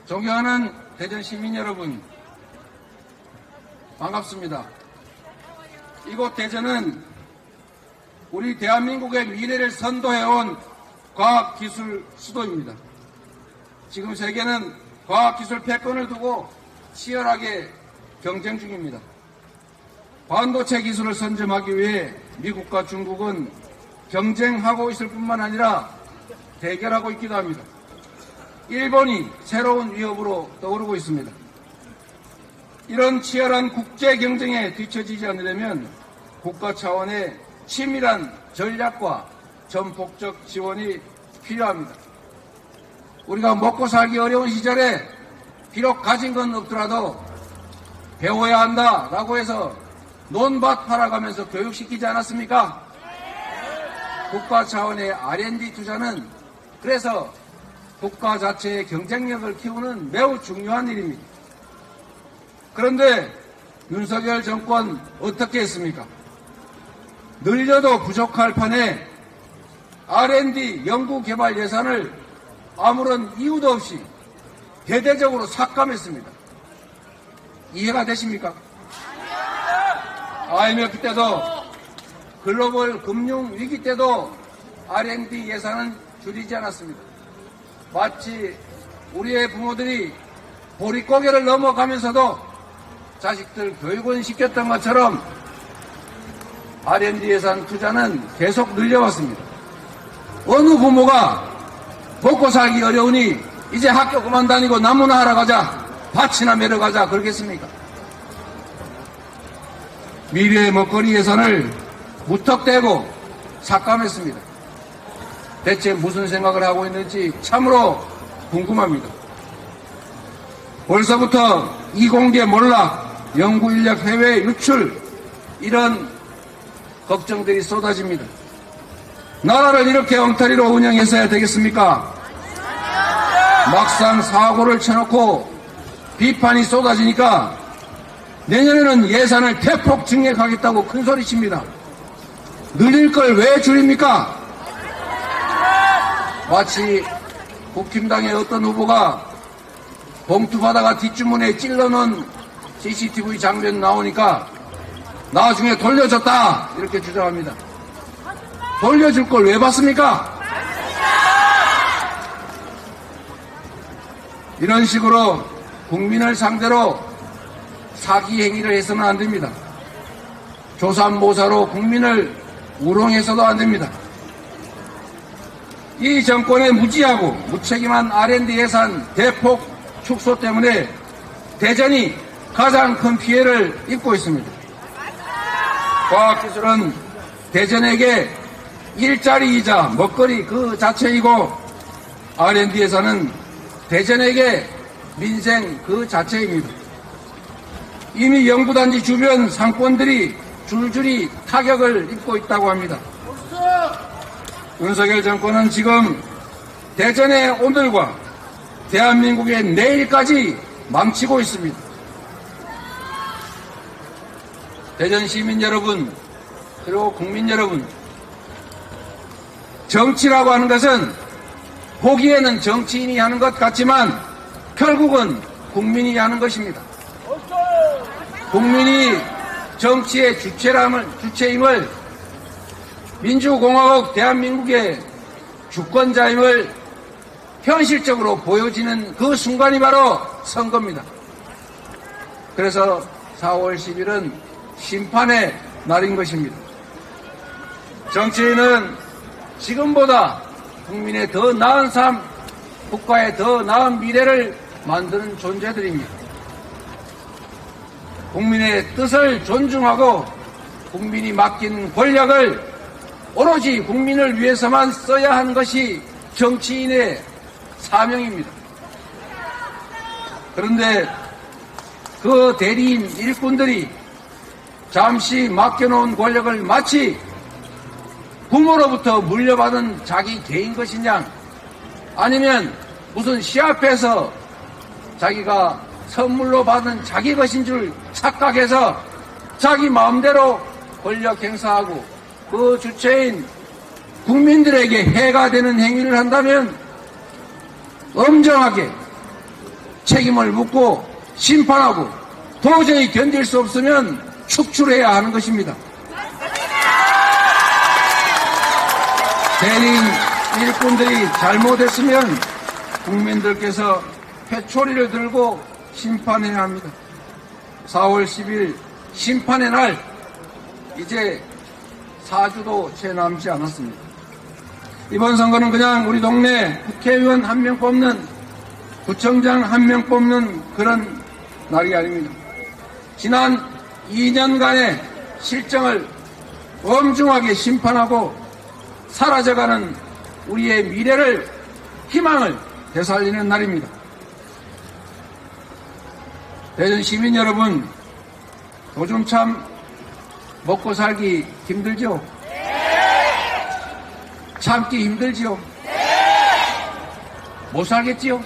존경하는 대전 시민 여러분, 반갑습니다. 이곳 대전은 우리 대한민국의 미래를 선도해온 과학기술 수도입니다. 지금 세계는 과학기술 패권을 두고 치열하게 경쟁 중입니다. 반도체 기술을 선점하기 위해 미국과 중국은 경쟁하고 있을 뿐만 아니라 대결하고 있기도 합니다. 일본이 새로운 위협으로 떠오르고 있습니다. 이런 치열한 국제 경쟁에 뒤처지지 않으려면 국가 차원의 치밀한 전략과 전폭적 지원이 필요합니다. 우리가 먹고 살기 어려운 시절에 비록 가진 건 없더라도 배워야 한다라고 해서 논밭 팔아가면서 교육시키지 않았습니까? 국가 차원의 R&D 투자는 그래서 국가 자체의 경쟁력을 키우는 매우 중요한 일입니다. 그런데 윤석열 정권 어떻게 했습니까? 늘려도 부족할 판에 R&D 연구개발 예산을 아무런 이유도 없이 대대적으로 삭감했습니다. 이해가 되십니까? IMF 때도 글로벌 금융 위기 때도 R&D 예산은 줄이지 않았습니다. 마치 우리의 부모들이 보릿고개를 넘어가면서도 자식들 교육을 시켰던 것처럼 R&D 예산 투자는 계속 늘려왔습니다. 어느 부모가 먹고 살기 어려우니 이제 학교 그만 다니고 나무나 하러 가자, 밭이나 매러 가자 그러겠습니까? 미래의 먹거리 예산을 무턱대고 삭감했습니다. 대체 무슨 생각을 하고 있는지 참으로 궁금합니다. 벌써부터 이공계 몰락, 연구인력 해외 유출 이런 걱정들이 쏟아집니다. 나라를 이렇게 엉터리로 운영했어야 되겠습니까? 막상 사고를 쳐놓고 비판이 쏟아지니까 내년에는 예산을 대폭 증액하겠다고 큰소리칩니다. 늘릴 걸 왜 줄입니까? 마치 국힘당의 어떤 후보가 봉투 받아가 뒷주머니에 찔러놓은 CCTV 장면 나오니까 나중에 돌려줬다 이렇게 주장합니다. 돌려줄 걸 왜 받습니까? 이런 식으로 국민을 상대로 사기 행위를 해서는 안 됩니다. 조삼모사로 국민을 우롱해서도 안 됩니다. 이 정권의 무지하고 무책임한 R&D 예산 대폭 축소 때문에 대전이 가장 큰 피해를 입고 있습니다. 과학기술은 대전에게 일자리이자 먹거리 그 자체이고 R&D 예산은 대전에게 민생 그 자체입니다. 이미 연구단지 주변 상권들이 줄줄이 타격을 입고 있다고 합니다. 윤석열 정권은 지금 대전의 오늘과 대한민국의 내일까지 망치고 있습니다. 대전 시민 여러분, 그리고 국민 여러분, 정치라고 하는 것은 보기에는 정치인이 하는 것 같지만 결국은 국민이 하는 것입니다. 국민이 정치의 주체임을 민주공화국 대한민국의 주권자임을 현실적으로 보여지는 그 순간이 바로 선거입니다. 그래서 4월 10일은 심판의 날인 것입니다. 정치인은 지금보다 국민의 더 나은 삶, 국가의 더 나은 미래를 만드는 존재들입니다. 국민의 뜻을 존중하고 국민이 맡긴 권력을 오로지 국민을 위해서만 써야 하는 것이 정치인의 사명입니다. 그런데 그 대리인 일꾼들이 잠시 맡겨놓은 권력을 마치 부모로부터 물려받은 자기 개인 것이냐, 아니면 무슨 시합에서 자기가 선물로 받은 자기 것인 줄 착각해서 자기 마음대로 권력 행사하고 그 주체인 국민들에게 해가 되는 행위를 한다면 엄정하게 책임을 묻고 심판하고 도저히 견딜 수 없으면 축출해야 하는 것입니다. 대리인 일꾼들이 잘못했으면 국민들께서 회초리를 들고 심판해야 합니다. 4월 10일 심판의 날, 이제 4주도 채 남지 않았습니다. 이번 선거는 그냥 우리 동네 국회의원 한 명 뽑는, 구청장 한 명 뽑는 그런 날이 아닙니다. 지난 2년간의 실정을 엄중하게 심판하고 사라져가는 우리의 미래를, 희망을 되살리는 날입니다. 대전 시민 여러분, 요즘 참 먹고 살기 힘들죠? 참기 힘들지요? 못 살겠지요?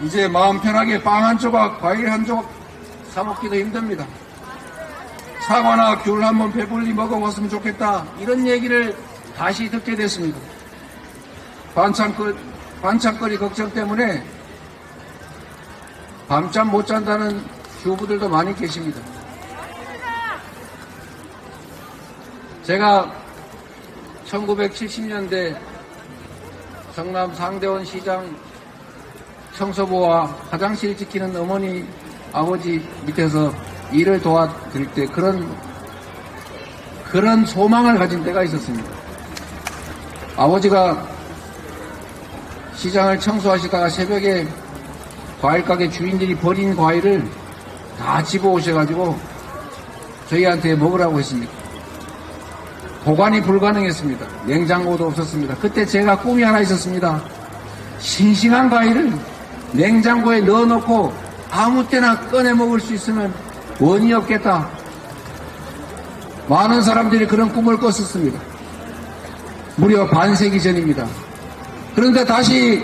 이제 마음 편하게 빵 한 조각, 과일 한 조각 사 먹기도 힘듭니다. 사과나 귤 한번 배불리 먹어봤으면 좋겠다, 이런 얘기를 다시 듣게 됐습니다. 반찬거리 걱정 때문에 밤잠 못 잔다는 주부들도 많이 계십니다. 제가 1970년대 성남 상대원 시장 청소부와 화장실 지키는 어머니, 아버지 밑에서 일을 도와드릴 때 그런 소망을 가진 때가 있었습니다. 아버지가 시장을 청소하시다가 새벽에 과일가게 주인들이 버린 과일을 다 집어오셔가지고 저희한테 먹으라고 했습니다. 보관이 불가능했습니다. 냉장고도 없었습니다. 그때 제가 꿈이 하나 있었습니다. 싱싱한 과일을 냉장고에 넣어놓고 아무 때나 꺼내 먹을 수 있으면 원이 없겠다. 많은 사람들이 그런 꿈을 꿨었습니다. 무려 반세기 전입니다. 그런데 다시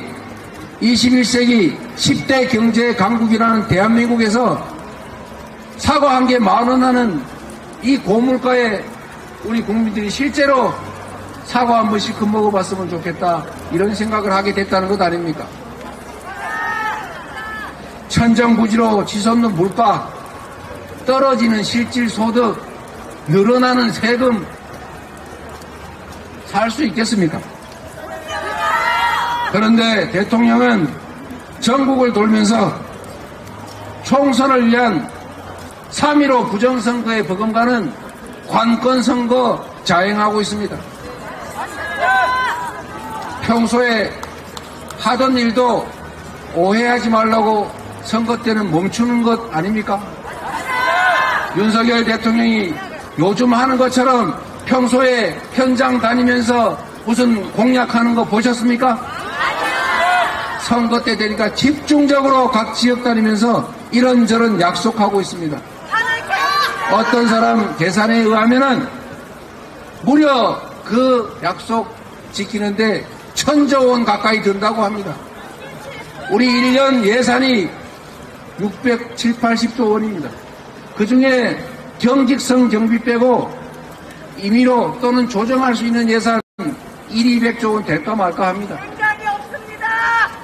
21세기 10대 경제 강국이라는 대한민국에서 사과 한 개 10,000원 하는 이 고물가에 우리 국민들이 실제로 사과 한 번씩 먹어봤으면 좋겠다, 이런 생각을 하게 됐다는 것 아닙니까? 천정부지로 치솟는 물가, 떨어지는 실질 소득, 늘어나는 세금, 살 수 있겠습니까? 그런데 대통령은 전국을 돌면서 총선을 위한 3.15 부정선거에 버금가는 관건선거 자행하고 있습니다. 평소에 하던 일도 오해하지 말라고 선거 때는 멈추는 것 아닙니까? 윤석열 대통령이 요즘 하는 것처럼 평소에 현장 다니면서 무슨 공약하는 거 보셨습니까? 선거 때 되니까 집중적으로 각 지역 다니면서 이런저런 약속하고 있습니다. 어떤 사람 계산에 의하면은 무려 그 약속 지키는데 1,000조 원 가까이 든다고 합니다. 우리 1년 예산이 670, 80조 원입니다. 그 중에 경직성 경비 빼고 임의로 또는 조정할 수 있는 예산 200조 원 될까 말까 합니다.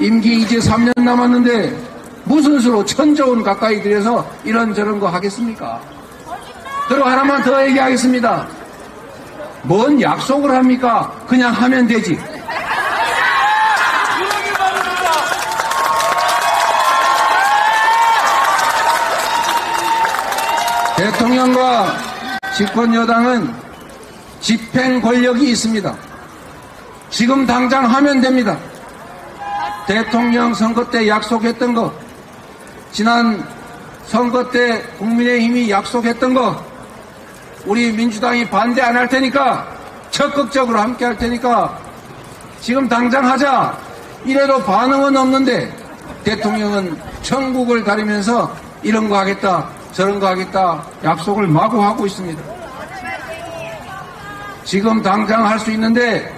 임기 이제 3년 남았는데 무슨 수로 1,000조 원 가까이 들여서 이런저런 거 하겠습니까? 그리고 하나만 더 얘기하겠습니다. 뭔 약속을 합니까? 그냥 하면 되지. 대통령과 집권 여당은 집행 권력이 있습니다. 지금 당장 하면 됩니다. 대통령 선거 때 약속했던 거, 지난 선거 때 국민의힘이 약속했던 거, 우리 민주당이 반대 안 할 테니까, 적극적으로 함께 할 테니까 지금 당장 하자. 이래도 반응은 없는데 대통령은 천국을 가리면서 이런 거 하겠다, 저런 거 하겠다 약속을 마구 하고 있습니다. 지금 당장 할 수 있는데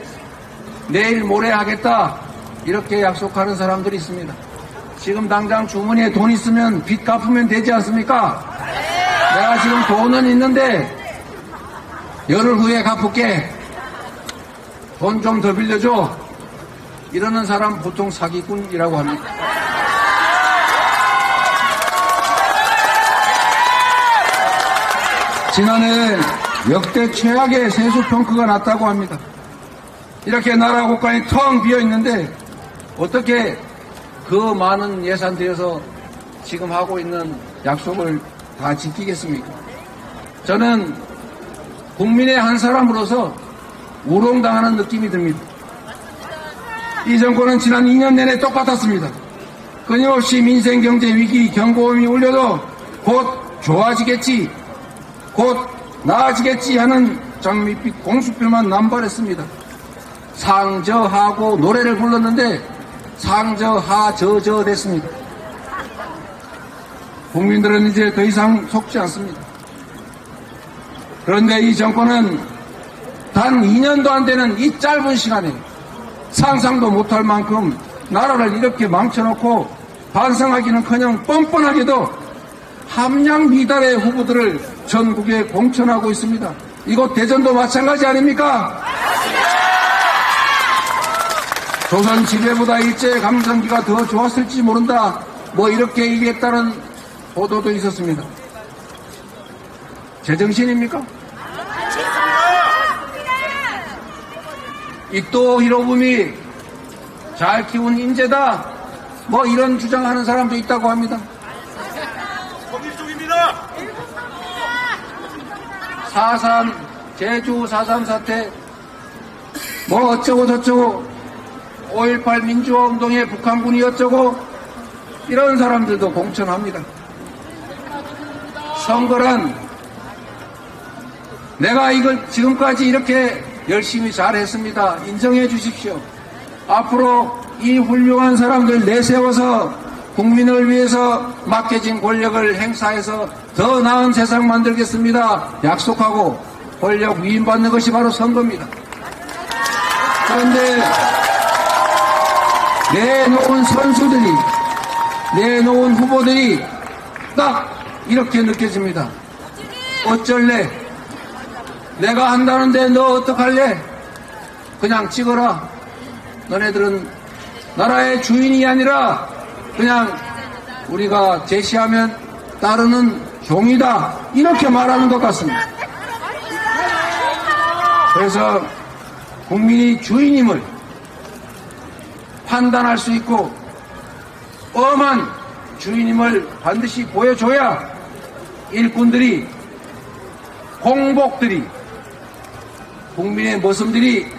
내일 모레 하겠다 이렇게 약속하는 사람들이 있습니다. 지금 당장 주머니에 돈 있으면 빚 갚으면 되지 않습니까? 내가 지금 돈은 있는데 열흘 후에 갚을게. 돈 좀 더 빌려줘. 이러는 사람 보통 사기꾼이라고 합니다. 지난해 역대 최악의 세수 평가가 났다고 합니다. 이렇게 나라 국간이 텅 비어 있는데 어떻게 그 많은 예산 들여서 지금 하고 있는 약속을 다 지키겠습니까? 저는 국민의 한 사람으로서 우롱당하는 느낌이 듭니다. 이 정권은 지난 2년 내내 똑같았습니다. 끊임없이 민생, 경제 위기, 경고음이 울려도 곧 좋아지겠지, 곧 나아지겠지 하는 장밋빛 공수표만 남발했습니다. 상저하고 노래를 불렀는데 상저하저저 됐습니다. 국민들은 이제 더 이상 속지 않습니다. 그런데 이 정권은 단 2년도 안 되는 이 짧은 시간에 상상도 못할 만큼 나라를 이렇게 망쳐놓고 반성하기는커녕 뻔뻔하게도 함량 미달의 후보들을 전국에 공천하고 있습니다. 이곳 대전도 마찬가지 아닙니까? 조선 지배보다 일제 감성기가 더 좋았을지 모른다, 뭐 이렇게 얘기했다는 보도도 있었습니다. 제정신입니까? 이또 히로부미 잘 키운 인재다, 뭐 이런 주장하는 사람도 있다고 합니다. 법률적입니다. 4.3 제주 4.3 사태 뭐 어쩌고 저쩌고 5.18 민주화 운동의 북한군이 어쩌고 이런 사람들도 공천합니다. 선거란 내가 이걸 지금까지 이렇게 열심히 잘했습니다, 인정해 주십시오. 앞으로 이 훌륭한 사람들 내세워서 국민을 위해서 맡겨진 권력을 행사해서 더 나은 세상 만들겠습니다 약속하고 권력 위임받는 것이 바로 선거입니다. 그런데 내놓은 선수들이, 내놓은 후보들이 딱 이렇게 느껴집니다. 어쩔래? 내가 한다는데 너 어떡할래? 그냥 찍어라. 너네들은 나라의 주인이 아니라 그냥 우리가 제시하면 따르는 종이다, 이렇게 말하는 것 같습니다. 그래서 국민이 주인임을 판단할 수 있고 엄한 주인임을 반드시 보여줘야 일꾼들이, 공복들이, 국민의 모습들이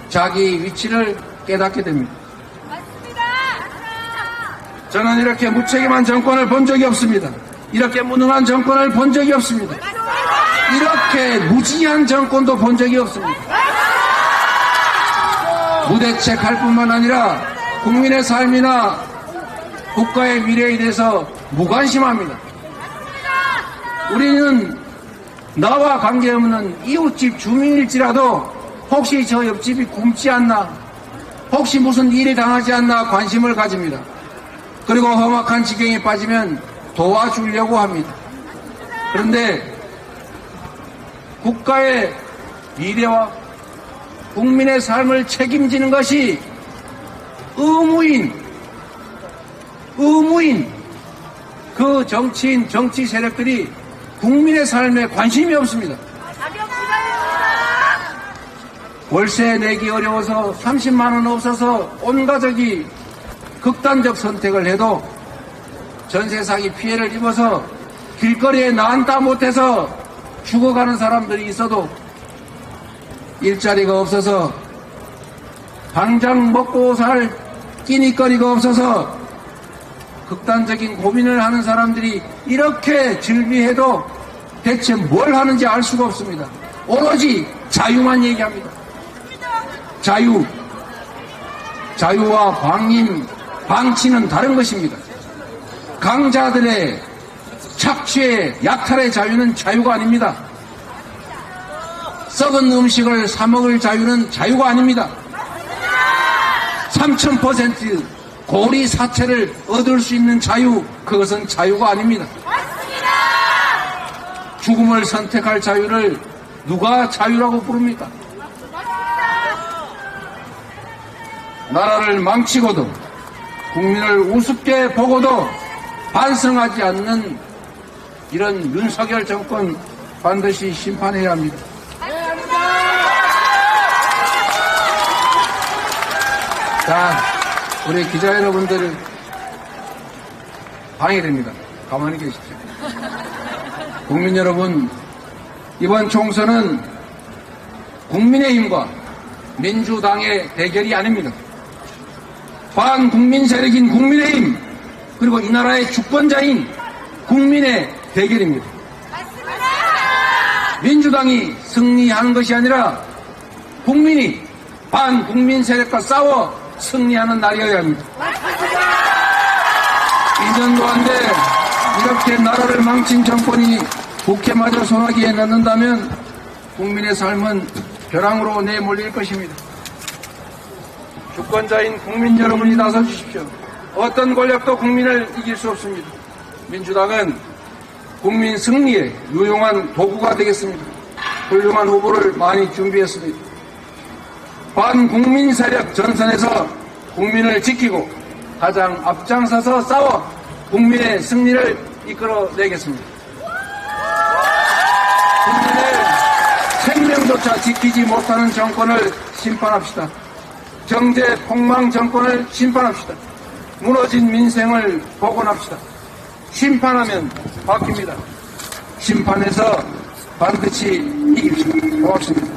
자기 위치를 깨닫게 됩니다. 저는 이렇게 무책임한 정권을 본 적이 없습니다. 이렇게 무능한 정권을 본 적이 없습니다. 이렇게 무지한 정권도 본 적이 없습니다. 무대책할 뿐만 아니라 국민의 삶이나 국가의 미래에 대해서 무관심합니다. 우리는 나와 관계없는 이웃집 주민일지라도 혹시 저 옆집이 굶지 않나, 혹시 무슨 일이 당하지 않나 관심을 가집니다. 그리고 험악한 지경에 빠지면 도와주려고 합니다. 그런데 국가의 미래와 국민의 삶을 책임지는 것이 의무인 그 정치인, 정치 세력들이 국민의 삶에 관심이 없습니다. 월세 내기 어려워서 30만 원 없어서 온 가족이 극단적 선택을 해도 전세 사기 피해를 입어서 길거리에 나앉다 못해서 죽어가는 사람들이 있어도 일자리가 없어서 당장 먹고 살 끼니거리가 없어서 극단적인 고민을 하는 사람들이 이렇게 즐비해도 대체 뭘 하는지 알 수가 없습니다. 오로지 자유만 얘기합니다. 자유와 방치는 다른 것입니다. 강자들의 착취의 약탈의 자유는 자유가 아닙니다. 썩은 음식을 사 먹을 자유는 자유가 아닙니다. 3000% 고리 사체를 얻을 수 있는 자유, 그것은 자유가 아닙니다. 죽음을 선택할 자유를 누가 자유라고 부릅니까? 나라를 망치고도 국민을 우습게 보고도 반성하지 않는 이런 윤석열 정권 반드시 심판해야 합니다. 자, 우리 기자 여러분들 방해됩니다. 가만히 계십시오. 국민 여러분, 이번 총선은 국민의힘과 민주당의 대결이 아닙니다. 반국민 세력인 국민의힘, 그리고 이 나라의 주권자인 국민의 대결입니다. 민주당이 승리하는 것이 아니라 국민이 반국민 세력과 싸워 승리하는 날이어야 합니다. 2년도 안 돼 이렇게 나라를 망친 정권이 국회마저 소나기에 넣는다면 국민의 삶은 벼랑으로 내몰릴 것입니다. 주권자인 국민 여러분이 나서주십시오. 어떤 권력도 국민을 이길 수 없습니다. 민주당은 국민 승리에 유용한 도구가 되겠습니다. 훌륭한 후보를 많이 준비했습니다. 반국민 세력 전선에서 국민을 지키고 가장 앞장서서 싸워 국민의 승리를 이끌어내겠습니다. 국민의 생명조차 지키지 못하는 정권을 심판합시다. 경제 폭망 정권을 심판합시다. 무너진 민생을 복원합시다. 심판하면 바뀝니다. 심판해서 반드시 이깁시다. 고맙습니다.